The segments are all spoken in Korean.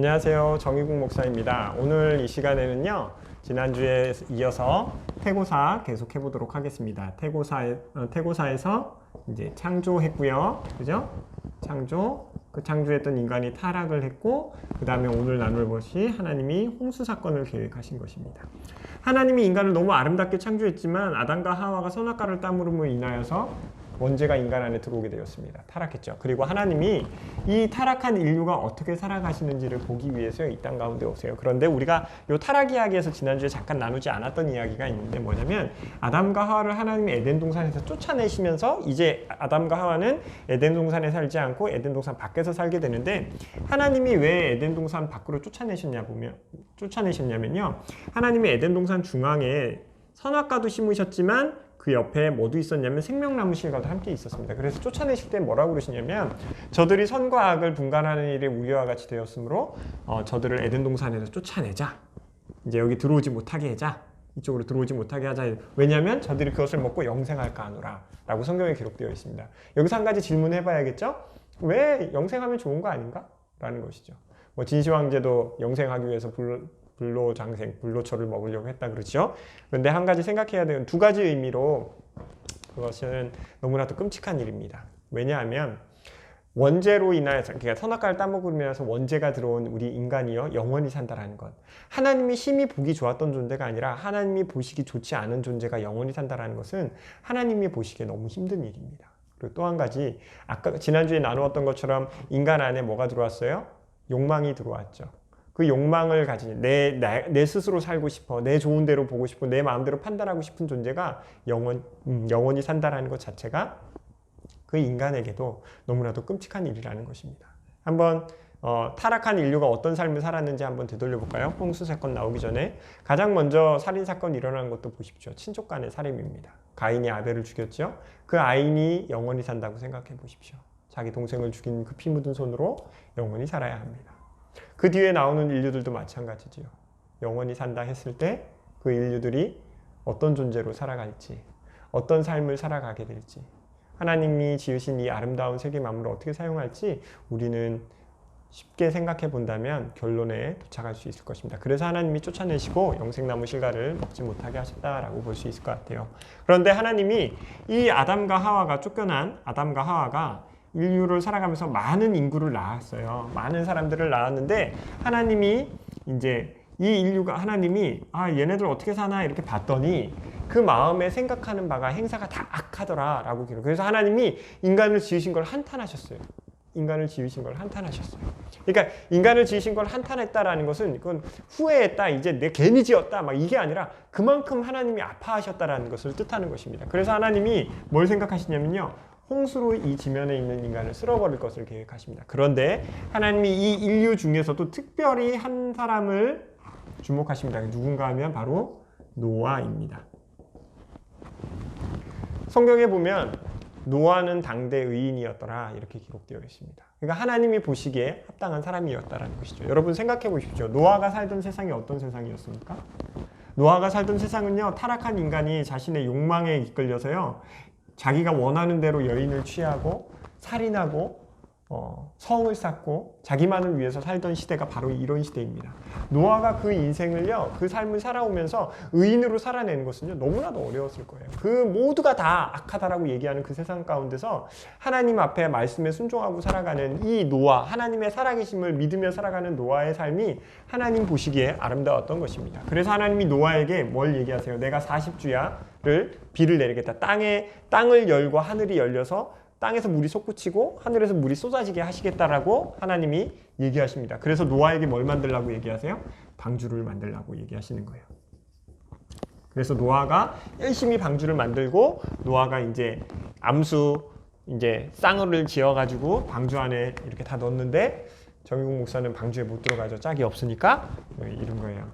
안녕하세요. 정의국 목사입니다. 오늘 이 시간에는요, 지난주에 이어서 태고사 계속 해보도록 하겠습니다. 태고사에서 이제 창조했고요. 그죠? 그 창조했던 인간이 타락을 했고, 그 다음에 오늘 나눌 것이 하나님이 홍수 사건을 계획하신 것입니다. 하나님이 인간을 너무 아름답게 창조했지만 아담과 하와가 선악과를 따먹음으로 인하여서 원죄가 인간 안에 들어오게 되었습니다. 타락했죠. 그리고 하나님이 이 타락한 인류가 어떻게 살아가시는지를 보기 위해서 이 땅 가운데 오세요. 그런데 우리가 이 타락 이야기에서 지난주에 잠깐 나누지 않았던 이야기가 있는데 뭐냐면 아담과 하와를 하나님이 에덴 동산에서 쫓아내시면서 이제 아담과 하와는 에덴 동산에 살지 않고 에덴 동산 밖에서 살게 되는데 하나님이 왜 에덴 동산 밖으로 쫓아내셨냐면요. 하나님이 에덴 동산 중앙에 선악과도 심으셨지만 그 옆에 뭐도 있었냐면 생명나무 실과도 함께 있었습니다. 그래서 쫓아내실 때 뭐라고 그러시냐면 저들이 선과 악을 분간하는 일에 우리와 같이 되었으므로 저들을 에덴 동산에서 쫓아내자. 이제 여기 들어오지 못하게 하자. 이쪽으로 들어오지 못하게 하자. 왜냐하면 저들이 그것을 먹고 영생할까 하노라 라고 성경에 기록되어 있습니다. 여기서 한 가지 질문해 봐야겠죠? 왜 영생하면 좋은 거 아닌가? 라는 것이죠. 뭐 진시황제도 영생하기 위해서 불로초를 먹으려고 했다 그러죠. 그런데 한 가지 생각해야 되는 두 가지 의미로 그것은 너무나도 끔찍한 일입니다. 왜냐하면 원죄로 인하여서, 그러니까 선악과를 따먹으면서 원죄가 들어온 우리 인간이요 영원히 산다라는 것. 하나님이 힘이 보기 좋았던 존재가 아니라 하나님이 보시기 좋지 않은 존재가 영원히 산다라는 것은 하나님이 보시기에 너무 힘든 일입니다. 그리고 또 한 가지, 아까 지난주에 나누었던 것처럼 인간 안에 뭐가 들어왔어요? 욕망이 들어왔죠. 그 욕망을 가진 내 스스로 살고 싶어, 내 좋은 대로 보고 싶고 내 마음대로 판단하고 싶은 존재가 영원히 산다라는 것 자체가 그 인간에게도 너무나도 끔찍한 일이라는 것입니다. 한번 타락한 인류가 어떤 삶을 살았는지 한번 되돌려 볼까요? 홍수 사건 나오기 전에 가장 먼저 살인 사건 일어난 것도 보십시오. 친족 간의 살인입니다. 가인이 아벨을 죽였죠. 그 아인이 영원히 산다고 생각해 보십시오. 자기 동생을 죽인 그 피 묻은 손으로 영원히 살아야 합니다. 그 뒤에 나오는 인류들도 마찬가지지요. 영원히 산다 했을 때 그 인류들이 어떤 존재로 살아갈지, 어떤 삶을 살아가게 될지, 하나님이 지으신 이 아름다운 세계 만물을 어떻게 사용할지 우리는 쉽게 생각해 본다면 결론에 도착할 수 있을 것입니다. 그래서 하나님이 쫓아내시고 영생나무 실과를 먹지 못하게 하셨다라고 볼 수 있을 것 같아요. 그런데 하나님이 이 아담과 하와가 쫓겨난 아담과 하와가 인류를 살아가면서 많은 인구를 낳았어요. 많은 사람들을 낳았는데 하나님이 이제 이 인류가 하나님이 얘네들 어떻게 사나 이렇게 봤더니 그 마음에 생각하는 바가 행사가 다 악하더라 라고 기록. 그래서 하나님이 인간을 지으신 걸 한탄하셨어요. 인간을 지으신 걸 한탄하셨어요. 그러니까 인간을 지으신 걸 한탄했다라는 것은 그건 후회했다, 이제 내 괜히 지었다 막 이게 아니라 그만큼 하나님이 아파하셨다라는 것을 뜻하는 것입니다. 그래서 하나님이 뭘 생각하시냐면요, 홍수로 이 지면에 있는 인간을 쓸어버릴 것을 계획하십니다. 그런데 하나님이 이 인류 중에서도 특별히 한 사람을 주목하십니다. 누군가 하면 바로 노아입니다. 성경에 보면 노아는 당대 의인이었더라 이렇게 기록되어 있습니다. 그러니까 하나님이 보시기에 합당한 사람이었다라는 것이죠. 여러분 생각해 보십시오. 노아가 살던 세상이 어떤 세상이었습니까? 노아가 살던 세상은요, 타락한 인간이 자신의 욕망에 이끌려서요, 자기가 원하는 대로 여인을 취하고 살인하고 성을 쌓고 자기만을 위해서 살던 시대가 바로 이런 시대입니다. 노아가 그 인생을요, 그 삶을 살아오면서 의인으로 살아내는 것은요 너무나도 어려웠을 거예요. 그 모두가 다 악하다라고 얘기하는 그 세상 가운데서 하나님 앞에 말씀에 순종하고 살아가는 이 노아, 하나님의 살아계심을 믿으며 살아가는 노아의 삶이 하나님 보시기에 아름다웠던 것입니다. 그래서 하나님이 노아에게 뭘 얘기하세요? 내가 40주야를 비를 내리겠다. 땅을 열고 하늘이 열려서 땅에서 물이 솟구치고 하늘에서 물이 쏟아지게 하시겠다라고 하나님이 얘기하십니다. 그래서 노아에게 뭘 만들라고 얘기하세요? 방주를 만들라고 얘기하시는 거예요. 그래서 노아가 열심히 방주를 만들고 노아가 이제 쌍을 지어가지고 방주 안에 이렇게 다 넣었는데 정의국 목사는 방주에 못 들어가죠. 짝이 없으니까 이런 거예요.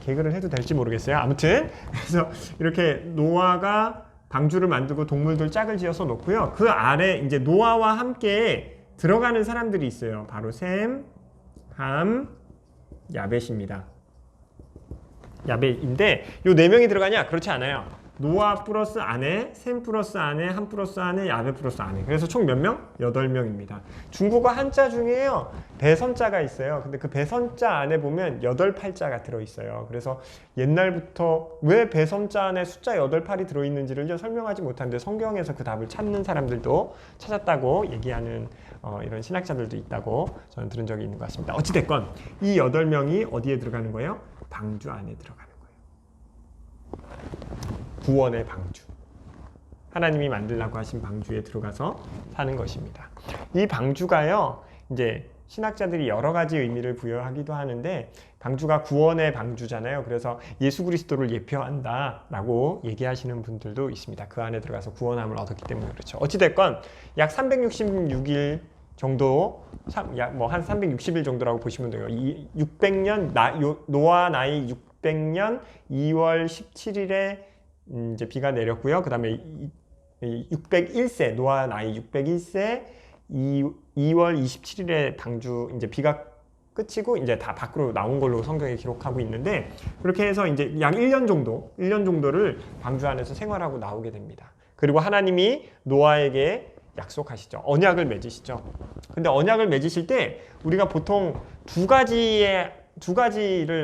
개그를 해도 될지 모르겠어요. 아무튼 그래서 이렇게 노아가 방주를 만들고 동물들 짝을 지어서 놓고요. 그 아래 이제 노아와 함께 들어가는 사람들이 있어요. 바로 셈, 함, 야벳입니다. 야벳인데 요 네 명이 들어가냐? 그렇지 않아요. 노아 플러스 아내, 셈 플러스 아내, 함 플러스 아내, 야벳 플러스 아내. 그래서 총 몇 명? 8명입니다. 중국어 한자 중에요. 배선자가 있어요. 근데 그 배선자 안에 보면 8, 8자가 들어있어요. 그래서 옛날부터 왜 배선자 안에 숫자 8, 8이 들어있는지를 설명하지 못하는데 성경에서 그 답을 찾는 사람들도 찾았다고 얘기하는 이런 신학자들도 있다고 저는 들은 적이 있는 것 같습니다. 어찌됐건 이 8명이 어디에 들어가는 거예요? 방주 안에 들어가는 거예요. 구원의 방주. 하나님이 만들라고 하신 방주에 들어가서 사는 것입니다. 이 방주가요, 이제 신학자들이 여러 가지 의미를 부여하기도 하는데, 방주가 구원의 방주잖아요. 그래서 예수 그리스도를 예표한다라고 얘기하시는 분들도 있습니다. 그 안에 들어가서 구원함을 얻었기 때문에 그렇죠. 어찌됐건 약 366일 정도, 뭐 한 360일 정도라고 보시면 돼요. 600년, 노아 나이 600년 2월 17일에 이제 비가 내렸고요. 그 다음에 601세, 노아 나이 601세 2월 27일에 방주 이제 비가 끝이고 이제 다 밖으로 나온 걸로 성경에 기록하고 있는데, 그렇게 해서 이제 약 1년 정도를 방주 안에서 생활하고 나오게 됩니다. 그리고 하나님이 노아에게 약속하시죠. 언약을 맺으시죠. 근데 언약을 맺으실 때 우리가 보통 두 가지를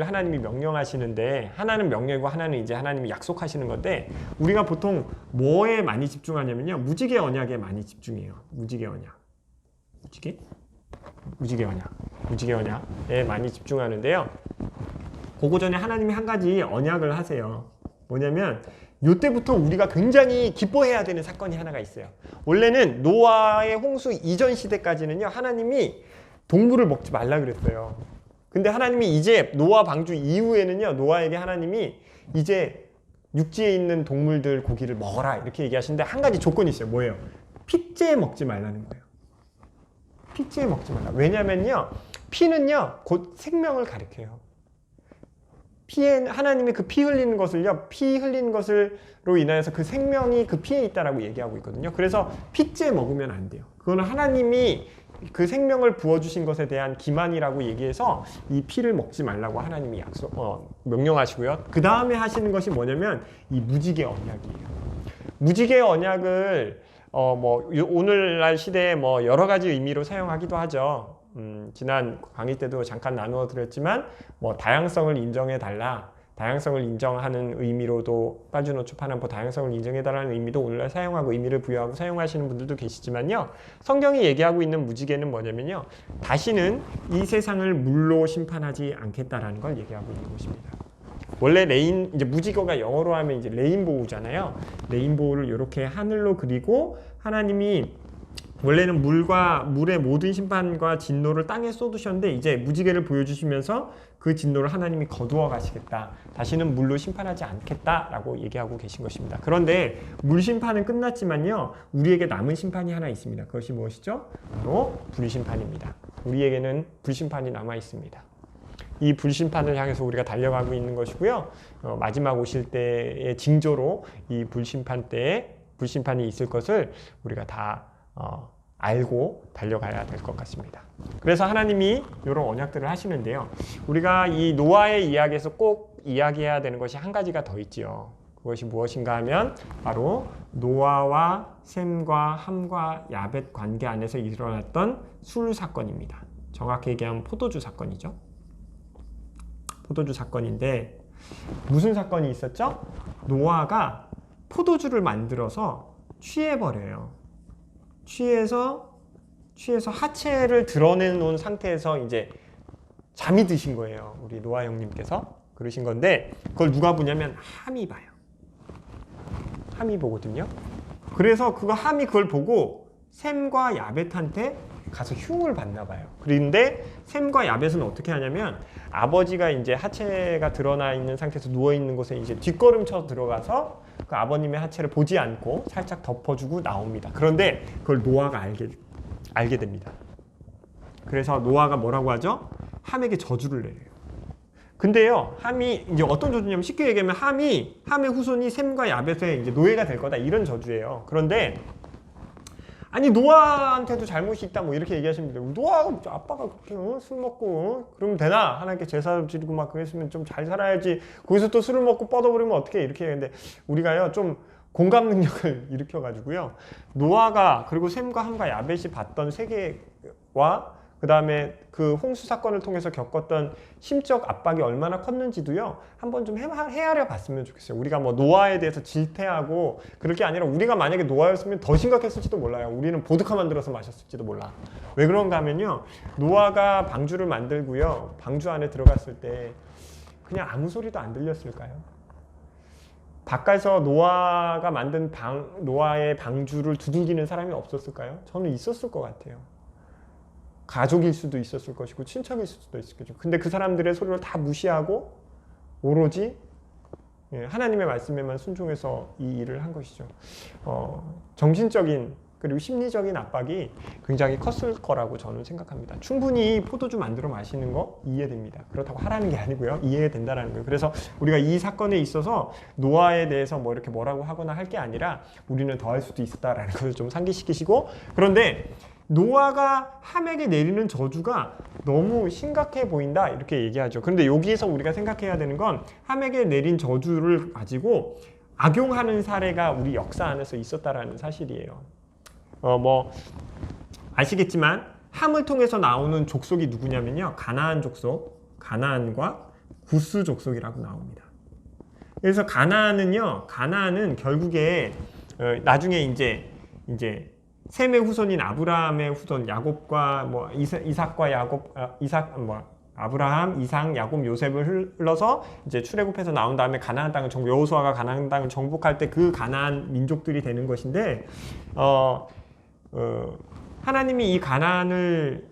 하나님이 명령하시는데, 하나는 명령이고 하나는 이제 하나님이 약속하시는 건데, 우리가 보통 뭐에 많이 집중하냐면요, 무지개 언약에 많이 집중해요. 무지개 언약에 많이 집중하는데요. 그거 전에 하나님이 한 가지 언약을 하세요. 뭐냐면 이때부터 우리가 굉장히 기뻐해야 되는 사건이 하나가 있어요. 원래는 노아의 홍수 이전 시대까지는요, 하나님이 동물을 먹지 말라 그랬어요. 근데 하나님이 이제 노아 방주 이후에는요, 노아에게 하나님이 이제 육지에 있는 동물들 고기를 먹어라 이렇게 얘기하시는데, 한 가지 조건이 있어요. 뭐예요? 핏째 먹지 말라는 거예요. 핏째 먹지 말라. 왜냐면요, 피는요 곧 생명을 가리켜요. 피에 하나님이 그 피 흘리는 것을요, 피 흘리는 것으로 인하여서 그 생명이 그 피에 있다라고 얘기하고 있거든요. 그래서 핏째 먹으면 안 돼요. 그거는 하나님이 그 생명을 부어주신 것에 대한 기만이라고 얘기해서 이 피를 먹지 말라고 하나님이 명령하시고요. 그 다음에 하시는 것이 뭐냐면 이 무지개 언약이에요. 무지개 언약을 뭐 오늘날 시대에 뭐 여러 가지 의미로 사용하기도 하죠. 지난 강의 때도 잠깐 나누어 드렸지만, 뭐 다양성을 인정해 달라, 다양성을 인정하는 의미로도 빠주노초 파남포 다양성을 인정해 달라는 의미도 오늘날 사용하고 의미를 부여하고 사용하시는 분들도 계시지만요, 성경이 얘기하고 있는 무지개는 뭐냐면요, 다시는 이 세상을 물로 심판하지 않겠다라는 걸 얘기하고 있는 것입니다. 원래 이제 무지개가 영어로 하면 이제 레인보우잖아요. 레인보우를 이렇게 하늘로 그리고, 하나님이 원래는 물의 모든 심판과 진노를 땅에 쏟으셨는데, 이제 무지개를 보여주시면서 그 진노를 하나님이 거두어 가시겠다, 다시는 물로 심판하지 않겠다라고 얘기하고 계신 것입니다. 그런데 물 심판은 끝났지만요, 우리에게 남은 심판이 하나 있습니다. 그것이 무엇이죠? 바로 불심판입니다. 우리에게는 불심판이 남아 있습니다. 이 불심판을 향해서 우리가 달려가고 있는 것이고요, 마지막 오실 때의 징조로 이 불심판 때에 불심판이 있을 것을 우리가 다 알고 달려가야 될 것 같습니다. 그래서 하나님이 이런 언약들을 하시는데요, 우리가 이 노아의 이야기에서 꼭 이야기해야 되는 것이 한 가지가 더 있지요. 그것이 무엇인가 하면 바로 노아와 셈과 함과 야벳 관계 안에서 일어났던 술 사건입니다. 정확히 얘기하면 포도주 사건이죠. 포도주 사건인데, 무슨 사건이 있었죠? 노아가 포도주를 만들어서 취해버려요. 취해서 하체를 드러내놓은 상태에서 이제 잠이 드신 거예요. 우리 노아 형님께서 그러신 건데, 그걸 누가 보냐면 함이 봐요. 함이 보거든요. 그래서 함이 그걸 보고 셈과 야벳한테 가서 흉을 받나 봐요. 그런데 셈과 야벳은 어떻게 하냐면, 아버지가 이제 하체가 드러나 있는 상태에서 누워 있는 곳에 이제 뒷걸음쳐 들어가서 그 아버님의 하체를 보지 않고 살짝 덮어주고 나옵니다. 그런데 그걸 노아가 알게 됩니다. 그래서 노아가 뭐라고 하죠? 함에게 저주를 내려요. 근데요, 함이 이제 어떤 저주냐면, 쉽게 얘기하면 함의 후손이 셈과 야벳의 이제 노예가 될 거다, 이런 저주예요. 그런데 아니 노아한테도 잘못이 있다 뭐 이렇게 얘기하시면 돼요. 노아가 아빠가 그렇게 술 먹고 그러면 되나? 하나님께 제사 드리고 막 그랬으면 좀 잘 살아야지. 거기서 또 술을 먹고 뻗어버리면 어떻게 이렇게 했는데 우리가요 좀 공감 능력을 일으켜가지고요. 노아가 그리고 셈과 함과 야벳이 봤던 세계와 그 다음에 그 홍수 사건을 통해서 겪었던 심적 압박이 얼마나 컸는지도요 한번 좀 헤아려 봤으면 좋겠어요. 우리가 뭐 노아에 대해서 질퇴하고 그럴 게 아니라 우리가 만약에 노아였으면 더 심각했을지도 몰라요. 우리는 보드카 만들어서 마셨을지도 몰라. 왜 그런가 하면요, 노아가 방주를 만들고요, 방주 안에 들어갔을 때 그냥 아무 소리도 안 들렸을까요? 바깥에서 노아가 만든 노아의 방주를 두들기는 사람이 없었을까요? 저는 있었을 것 같아요. 가족일 수도 있었을 것이고 친척일 수도 있을 것이고, 근데 그 사람들의 소리를 다 무시하고 오로지 하나님의 말씀에만 순종해서 이 일을 한 것이죠. 정신적인 그리고 심리적인 압박이 굉장히 컸을 거라고 저는 생각합니다. 충분히 포도주 만들어 마시는 거 이해됩니다. 그렇다고 하라는 게 아니고요, 이해된다라는 거예요. 그래서 우리가 이 사건에 있어서 노아에 대해서 뭐 이렇게 뭐라고 하거나 할 게 아니라 우리는 더 할 수도 있었다라는 것을 좀 상기시키시고, 그런데 노아가 함에게 내리는 저주가 너무 심각해 보인다 이렇게 얘기하죠. 그런데 여기에서 우리가 생각해야 되는 건 함에게 내린 저주를 가지고 악용하는 사례가 우리 역사 안에서 있었다라는 사실이에요. 뭐 아시겠지만 함을 통해서 나오는 족속이 누구냐면요, 가나안 족속, 가나안과 구스 족속이라고 나옵니다. 그래서 가나안은 결국에 나중에 이제 셈의 후손인 아브라함의 후손 야곱과 뭐 이삭과 야곱, 아브라함, 이삭, 야곱, 요셉을 흘러서 이제 출애굽해서 나온 다음에 가나안 땅을 여호수아가 가나안 땅을 정복할 때 그 가나안 민족들이 되는 것인데, 하나님이 이 가나안을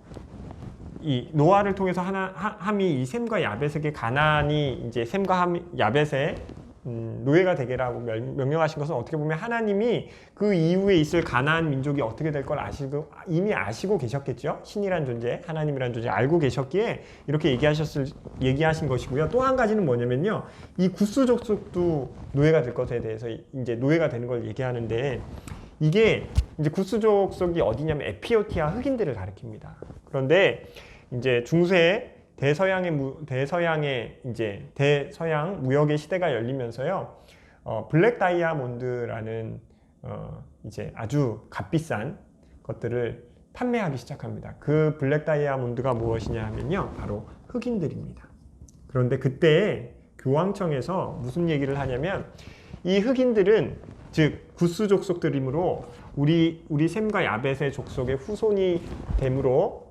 이 노아를 통해서 함이 이 셈과 야벳에게 가나안이 이제 셈과 야벳의 노예가 되게라고 명령하신 것은 어떻게 보면 하나님이 그 이후에 있을 가나안 민족이 어떻게 될 걸 이미 아시고 계셨겠죠. 신이란 존재, 하나님이란 존재 알고 계셨기에 이렇게 얘기하신 것이고요. 또 한 가지는 뭐냐면요, 이 구스 족속도 노예가 될 것에 대해서 이제 노예가 되는 걸 얘기하는데, 이게 이제 구스 족속이 어디냐면 에피오피아 흑인들을 가리킵니다. 그런데 이제 중세 대서양의 이제 대서양 무역의 시대가 열리면서요, 블랙 다이아몬드라는 이제 아주 값비싼 것들을 판매하기 시작합니다. 그 블랙 다이아몬드가 무엇이냐 하면요, 바로 흑인들입니다. 그런데 그때 교황청에서 무슨 얘기를 하냐면, 이 흑인들은 즉 구스 족속들이므로 우리 셈과 야벳의 족속의 후손이 되므로,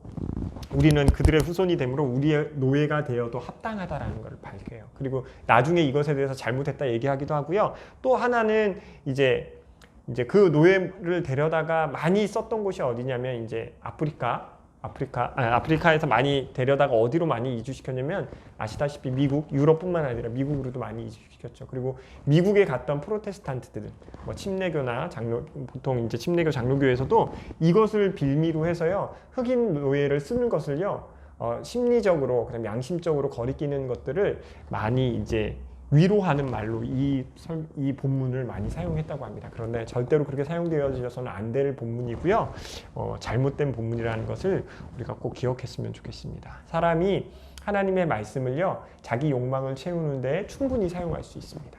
우리는 그들의 후손이 되므로 우리의 노예가 되어도 합당하다라는 것을 밝혀요. 그리고 나중에 이것에 대해서 잘못했다 얘기하기도 하고요. 또 하나는 이제 그 노예를 데려다가 많이 썼던 곳이 어디냐면 이제 아프리카에서 많이 데려다가 어디로 많이 이주시켰냐면, 아시다시피 미국, 유럽뿐만 아니라 미국으로도 많이 이주시켰죠. 그리고 미국에 갔던 프로테스탄트들, 뭐 침례교나 보통 이제 침례교 장로교에서도 이것을 빌미로 해서요, 흑인 노예를 쓰는 것을요, 심리적으로 그다음 양심적으로 거리끼는 것들을 많이 이제 위로하는 말로 이 본문을 많이 사용했다고 합니다. 그런데 절대로 그렇게 사용되어져서는 안 될 본문이고요. 잘못된 본문이라는 것을 우리가 꼭 기억했으면 좋겠습니다. 사람이 하나님의 말씀을요, 자기 욕망을 채우는 데 충분히 사용할 수 있습니다.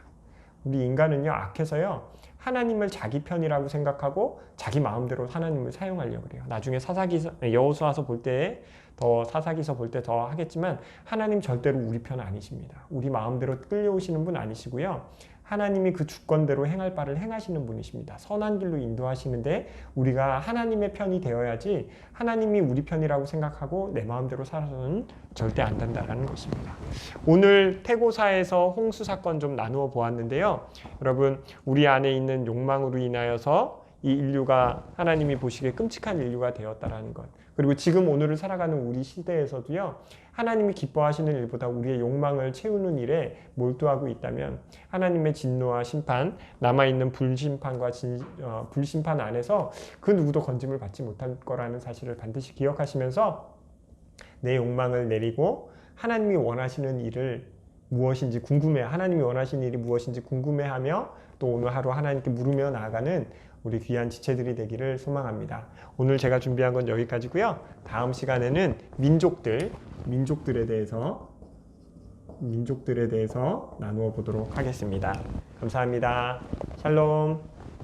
우리 인간은요, 악해서요, 하나님을 자기 편이라고 생각하고 자기 마음대로 하나님을 사용하려고 그래요. 나중에 여호수아서 볼 때 사사기서 볼 때 더 하겠지만, 하나님 절대로 우리 편 아니십니다. 우리 마음대로 끌려오시는 분 아니시고요. 하나님이 그 주권대로 행할 바를 행하시는 분이십니다. 선한 길로 인도하시는데 우리가 하나님의 편이 되어야지, 하나님이 우리 편이라고 생각하고 내 마음대로 살아서는 절대 안 된다는 것입니다. 오늘 태고사에서 홍수 사건 좀 나누어 보았는데요. 여러분, 우리 안에 있는 욕망으로 인하여서 이 인류가 하나님이 보시기에 끔찍한 인류가 되었다라는 것, 그리고 지금 오늘을 살아가는 우리 시대에서도요, 하나님이 기뻐하시는 일보다 우리의 욕망을 채우는 일에 몰두하고 있다면 하나님의 진노와 심판, 남아있는 불심판과 불심판 안에서 그 누구도 건짐을 받지 못할 거라는 사실을 반드시 기억하시면서 내 욕망을 내리고 하나님이 원하시는 일을 하나님이 원하시는 일이 무엇인지 궁금해하며 또 오늘 하루 하나님께 물으며 나아가는 우리 귀한 지체들이 되기를 소망합니다. 오늘 제가 준비한 건 여기까지고요. 다음 시간에는 민족들에 대해서 나누어 보도록 하겠습니다. 감사합니다. 샬롬.